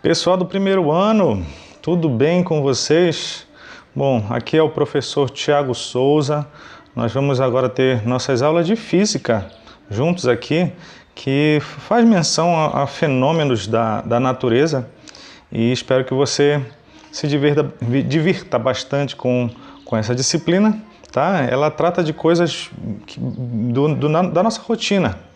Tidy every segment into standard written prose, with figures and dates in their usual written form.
Pessoal do primeiro ano, tudo bem com vocês? Bom, aqui é o professor Tiago Souza. Nós vamos agora ter nossas aulas de física juntos aqui, que faz menção a fenômenos da natureza, e espero que você se divirta bastante com essa disciplina, tá? Ela trata de coisas da nossa rotina.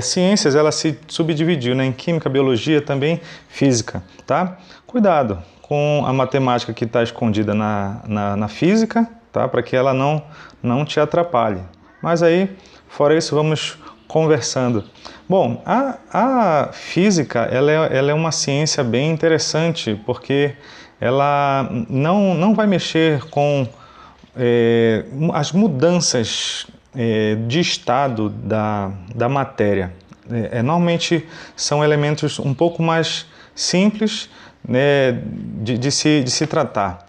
Ciências, ela se subdividiu, né, em química, biologia, também física, tá? Cuidado com a matemática que está escondida na física, tá? Para que ela não te atrapalhe. Mas aí, fora isso, vamos conversando. Bom, a física, ela é uma ciência bem interessante, porque ela não vai mexer com as mudanças de estado da matéria. Normalmente são elementos um pouco mais simples, né, de se tratar.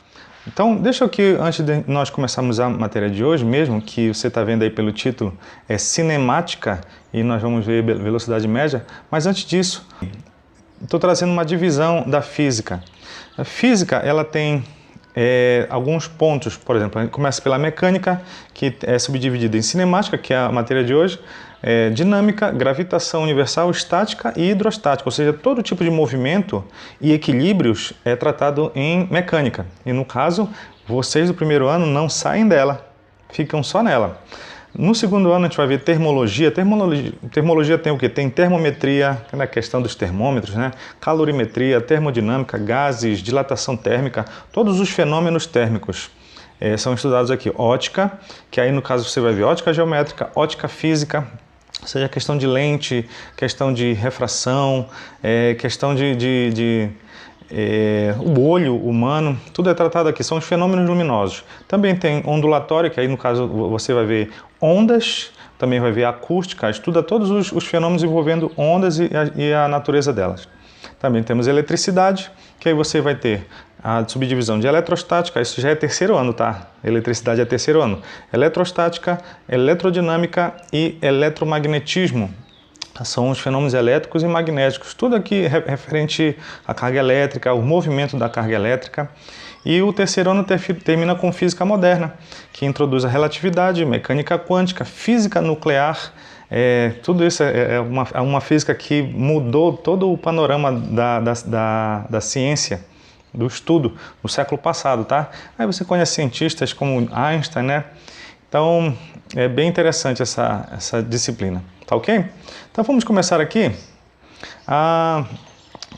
Então, deixa eu que, antes de nós começarmos a matéria de hoje mesmo, que você está vendo aí pelo título, é cinemática, e nós vamos ver velocidade média, mas antes disso, estou trazendo uma divisão da física. A física, ela tem alguns pontos. Por exemplo, a gente começa pela mecânica, que é subdividida em cinemática, que é a matéria de hoje, dinâmica, gravitação universal, estática e hidrostática, ou seja, todo tipo de movimento e equilíbrios é tratado em mecânica. E no caso, vocês do primeiro ano não saem dela, ficam só nela. No segundo ano a gente vai ver termologia. Termologia tem o quê? Tem termometria, na questão dos termômetros, né? Calorimetria, termodinâmica, gases, dilatação térmica, todos os fenômenos térmicos são estudados aqui. Ótica, que aí no caso você vai ver ótica geométrica, ótica física, ou seja, questão de lente, questão de refração, questão o olho humano, tudo é tratado aqui, são os fenômenos luminosos. Também tem ondulatória, que aí no caso você vai ver ondas, também vai ver acústica, estuda todos os fenômenos envolvendo ondas e a natureza delas. Também temos eletricidade, que aí você vai ter a subdivisão de eletrostática, isso já é terceiro ano, tá? Eletricidade é terceiro ano. Eletrostática, eletrodinâmica e eletromagnetismo. São os fenômenos elétricos e magnéticos, tudo aqui referente à carga elétrica, ao movimento da carga elétrica. E o terceiro ano termina com física moderna, que introduz a relatividade, mecânica quântica, física nuclear. Tudo isso é uma física que mudou todo o panorama da ciência, do estudo no século passado, tá? Aí você conhece cientistas como Einstein, né? Então, é bem interessante essa disciplina, tá ok? Então, vamos começar aqui.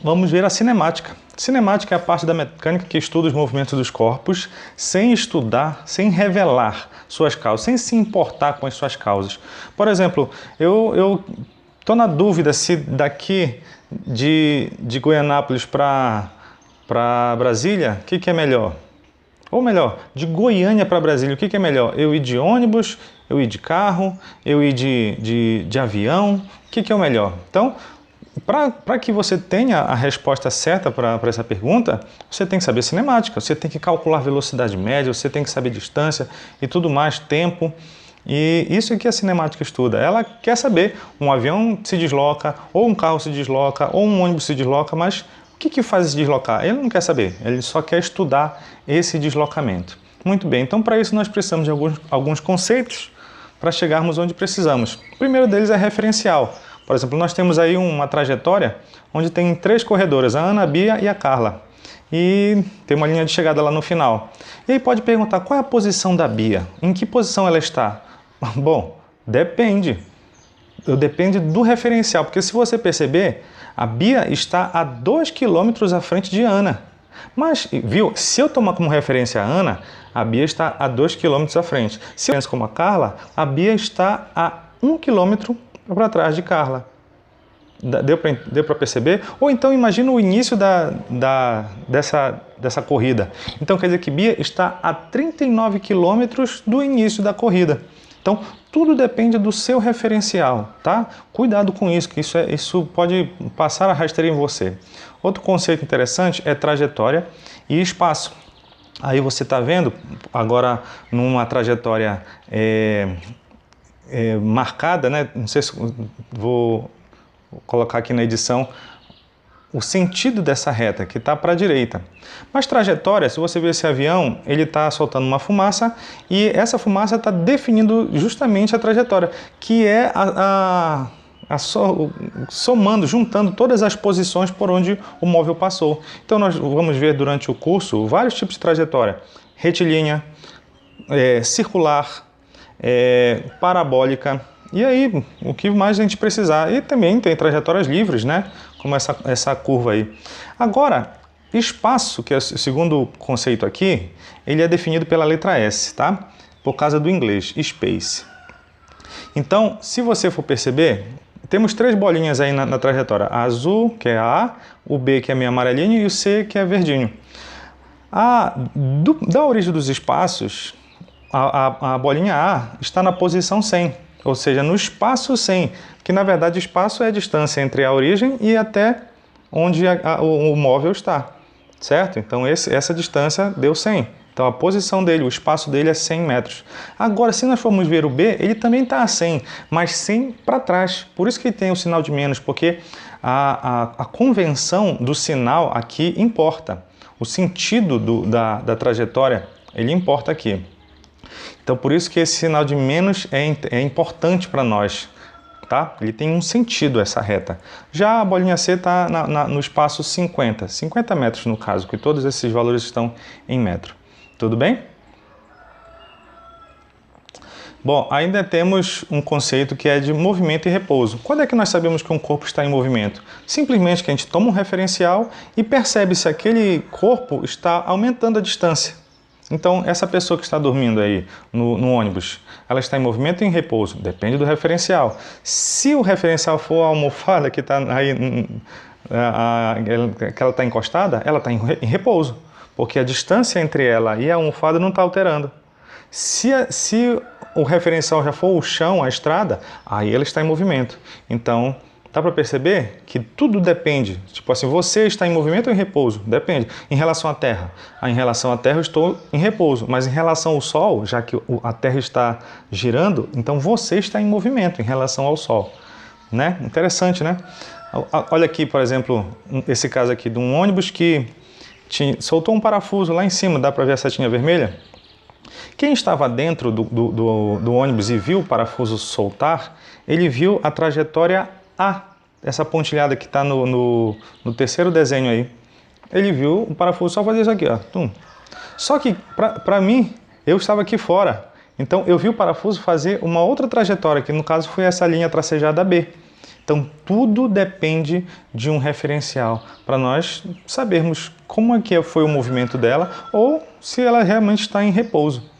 Vamos ver a cinemática. Cinemática é a parte da mecânica que estuda os movimentos dos corpos sem estudar, sem revelar suas causas, sem se importar com as suas causas. Por exemplo, eu estou na dúvida se daqui de Goianápolis para Brasília, o que é melhor? Ou melhor, de Goiânia para Brasília, o que é melhor? Eu ir de ônibus, eu ir de carro, eu ir de avião, o que é o melhor? Então, para que você tenha a resposta certa para essa pergunta, você tem que saber cinemática, você tem que calcular velocidade média, você tem que saber distância e tudo mais, tempo. E isso é que a cinemática estuda. Ela quer saber, um avião se desloca, ou um carro se desloca, ou um ônibus se desloca, mas o que faz se deslocar? Ele não quer saber, ele só quer estudar esse deslocamento. Muito bem, então para isso nós precisamos de alguns conceitos para chegarmos onde precisamos. O primeiro deles é referencial. Por exemplo, nós temos aí uma trajetória onde tem 3 corredoras, a Ana, a Bia e a Carla. E tem uma linha de chegada lá no final. E aí pode perguntar, qual é a posição da Bia? Em que posição ela está? Bom, depende. Depende do referencial, porque se você perceber, a Bia está a 2 km à frente de Ana. Mas, viu, se eu tomar como referência a Ana, a Bia está a 2 km à frente. Se eu penso como a Carla, a Bia está a 1 km para trás de Carla. Deu para perceber? Ou então imagina o início dessa corrida. Então quer dizer que Bia está a 39 km do início da corrida. Então tudo depende do seu referencial, tá? Cuidado com isso, que isso pode passar a rasteira em você. Outro conceito interessante é trajetória e espaço. Aí você está vendo agora numa trajetória marcada, né? Não sei se vou colocar aqui na edição o sentido dessa reta, que está para a direita. Mas trajetória, se você ver esse avião, ele está soltando uma fumaça e essa fumaça está definindo justamente a trajetória, que é somando, juntando todas as posições por onde o móvel passou. Então nós vamos ver durante o curso vários tipos de trajetória: retilínea, circular, parabólica, e aí o que mais a gente precisar. E também tem trajetórias livres, né? Como essa curva aí. Agora, espaço, que é o segundo conceito aqui, ele é definido pela letra S, tá? Por causa do inglês, space. Então, se você for perceber, temos três bolinhas aí na trajetória: a azul, que é a A, o B, que é meio amarelinho, e o C, que é verdinho. Da origem dos espaços, a bolinha A está na posição 100, ou seja, no espaço 100, que na verdade espaço é a distância entre a origem e até onde o móvel está, certo? Então essa distância deu 100. Então a posição dele, o espaço dele é 100 metros. Agora, se nós formos ver o B, ele também está a 100, mas 100 para trás. Por isso que tem o sinal de menos, porque a convenção do sinal aqui importa. O sentido da trajetória, ele importa aqui. Então, por isso que esse sinal de menos é importante para nós, tá? Ele tem um sentido, essa reta. Já a bolinha C está no espaço 50 metros no caso, que todos esses valores estão em metro. Tudo bem? Bom, ainda temos um conceito que é de movimento e repouso. Quando é que nós sabemos que um corpo está em movimento? Simplesmente que a gente toma um referencial e percebe se aquele corpo está aumentando a distância. Então, essa pessoa que está dormindo aí no ônibus, ela está em movimento ou em repouso? Depende do referencial. Se o referencial for a almofada que está aí, que ela está encostada, ela está em repouso, porque a distância entre ela e a almofada não está alterando. Se o referencial já for o chão, a estrada, aí ela está em movimento. Então, dá para perceber que tudo depende. Tipo assim, você está em movimento ou em repouso? Depende. Em relação à Terra? Em relação à Terra eu estou em repouso, mas em relação ao Sol, já que a Terra está girando, então você está em movimento em relação ao Sol. Né? Interessante, né? Olha aqui, por exemplo, esse caso aqui de um ônibus que soltou um parafuso lá em cima, dá para ver a setinha vermelha? Quem estava dentro do ônibus e viu o parafuso soltar, ele viu a trajetória A, essa pontilhada que está no terceiro desenho aí. Ele viu o parafuso só fazer isso aqui, ó. Tum. Só que, para mim, eu estava aqui fora. Então, eu vi o parafuso fazer uma outra trajetória, que no caso foi essa linha tracejada B. Então, tudo depende de um referencial, para nós sabermos como é que foi o movimento dela ou se ela realmente está em repouso.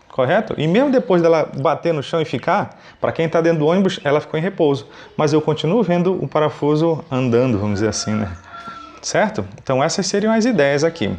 Correto? E mesmo depois dela bater no chão e ficar, para quem está dentro do ônibus, ela ficou em repouso. Mas eu continuo vendo o parafuso andando, vamos dizer assim, né? Certo? Então essas seriam as ideias aqui.